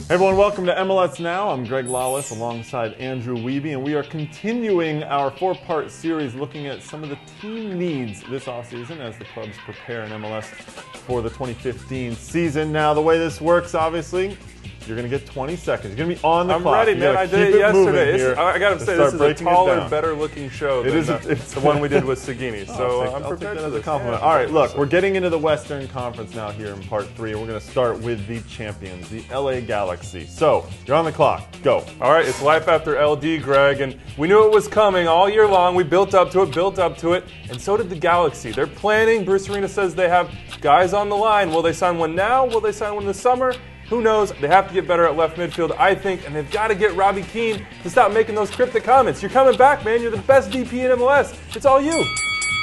Hey everyone, welcome to MLS Now. I'm Greg Lalas alongside Andrew Wiebe, and we are continuing our four-part series looking at some of the team needs this offseason as the clubs prepare in MLS for the 2015 season. Now, the way this works, obviously, you're going to get 20 seconds. You're going to be on the clock. I'm ready, man. I did it yesterday. I got to say, this is a taller, better-looking show than the one we did with Sagini. So I'm prepared. I'll take that as a compliment. All right, look, we're getting into the Western Conference now here in Part 3, and we're going to start with the champions, the LA Galaxy. So, you're on the clock. Go. All right, it's life after LD, Greg, and we knew it was coming all year long. We built up to it, and so did the Galaxy. They're planning. Bruce Arena says they have guys on the line. Will they sign one now? Will they sign one in the summer? Who knows? They have to get better at left midfield, I think, and they've got to get Robbie Keane to stop making those cryptic comments. You're coming back, man. You're the best DP in MLS. It's all you.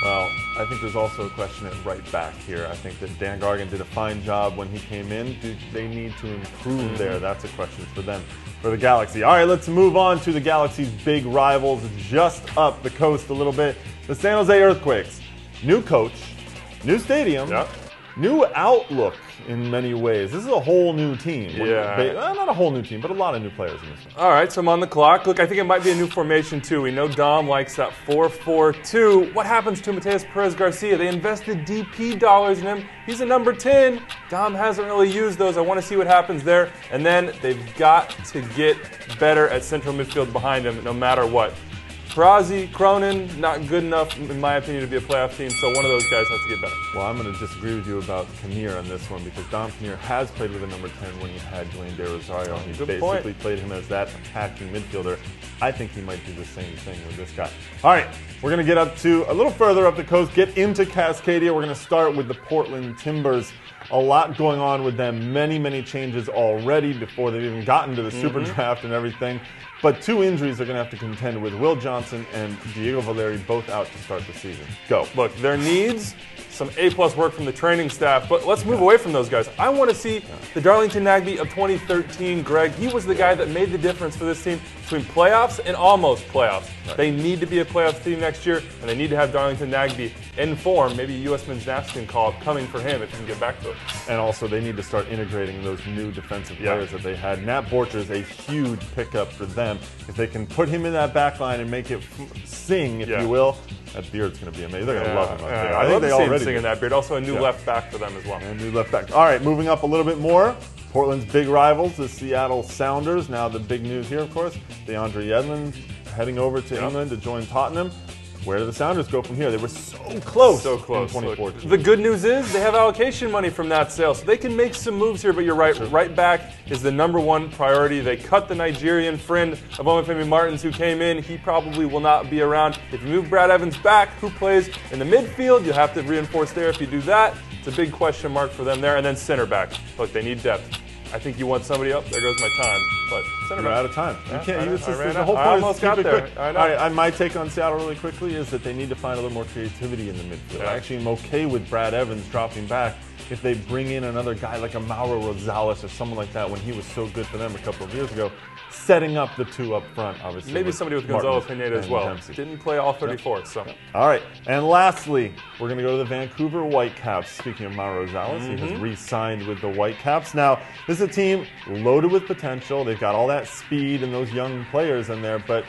Well, I think there's also a question at right back here. I think that Dan Gargan did a fine job when he came in. Do they need to improve there? That's a question for them, for the Galaxy. All right, let's move on to the Galaxy's big rivals just up the coast a little bit. The San Jose Earthquakes. New coach, new stadium, new outlook in many ways. This is a whole new team. Yeah. Not a whole new team, but a lot of new players in this one. All right, so I'm on the clock. Look, I think it might be a new formation, too. We know Dom likes that 4-4-2. What happens to Mateus Perez-Garcia? They invested DP dollars in him. He's a number 10. Dom hasn't really used those. I want to see what happens there. And then they've got to get better at central midfield behind him, no matter what. Perazi, Cronin, not good enough, in my opinion, to be a playoff team, so one of those guys has to get better. Well, I'm going to disagree with you about Kinnear on this one because Dom Kinnear has played with a number 10 when he had Dwayne De Rosario. He basically played him as that attacking midfielder. I think he might do the same thing with this guy. All right, we're going to get up to a little further up the coast, get into Cascadia. We're going to start with the Portland Timbers. A lot going on with them, many changes already before they've even gotten to the Super Draft and everything. But two injuries they're going to have to contend with. Will Johnson and Diego Valeri both out to start the season. Go. Look, their needs, some A-plus work from the training staff, but let's move away from those guys. I want to see the Darlington Nagbe of 2013, Greg. He was the guy that made the difference for this team between playoffs and almost playoffs. Right. They need to be a playoff team next year, and they need to have Darlington Nagbe in form. Maybe a U.S. men's national team call-up coming for him if he can get back to it. And also, they need to start integrating those new defensive players that they had. Nat Borcher is a huge pickup for them. If they can put him in that back line and make it sing, if you will, that beard's going to be amazing. They're going to love him out there. I think they already sing in that beard. Also a new left back for them as well. And a new left back. All right, moving up a little bit more. Portland's big rivals, the Seattle Sounders. Now the big news here, of course, DeAndre Yedlin heading over to England to join Tottenham. Where do the Sounders go from here? They were so close in 2014. Look, the good news is they have allocation money from that sale, so they can make some moves here, but you're right. Sure. Right back is the #1 priority. They cut the Nigerian friend of Omofemi Martins who came in. He probably will not be around. If you move Brad Evans back, who plays in the midfield, you'll have to reinforce there if you do that. It's a big question mark for them there. And then center back. Look, they need depth. I think you want somebody up. There goes my time. But center back. You're out of time. You can't use this. The whole point is almost to keep got it there. quick. I know. All right, my take on Seattle really quickly is that they need to find a little more creativity in the midfield. I actually am okay with Brad Evans dropping back if they bring in another guy like a Mauro Rosales or someone like that when he was so good for them a couple of years ago, setting up the two up front, obviously. Maybe somebody with Gonzalo Pineda as well. Didn't play all 34, so. All right, and lastly, we're going to go to the Vancouver Whitecaps. Speaking of Mauro Rosales, he has re-signed with the Whitecaps. Now, this is a team loaded with potential. They've got all that speed and those young players in there, but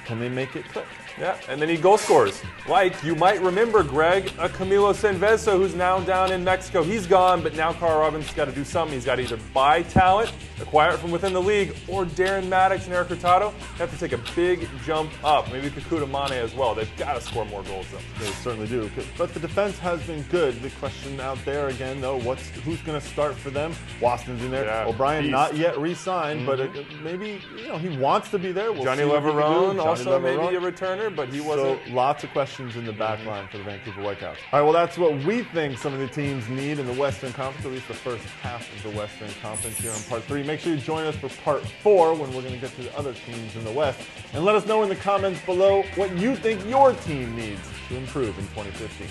can they make it click? Yeah, and they need goal scorers. Like, you might remember, Greg, a Camilo Sanvezo, who's now down in Mexico. He's gone, but now Carl Robbins has got to do something. He's got to either buy talent, acquire it from within the league, or Darren Maddox and Eric Hurtado have to take a big jump up. Maybe Kekuta Mane as well. They've got to score more goals, though. They certainly do. But the defense has been good. The question out there again, though, who's going to start for them? Waston's in there. Yeah, O'Brien not yet re-signed, but maybe he wants to be there. We'll Johnny see Leverone also maybe a returner, but he wasn't. So lots of questions in the back line for the Vancouver Whitecaps. All right, well, that's what we think some of the teams need in the Western Conference, at least the first half of the Western Conference here on Part 3. Make sure you join us for Part 4 when we're going to get to the other teams in the West. And let us know in the comments below what you think your team needs to improve in 2015.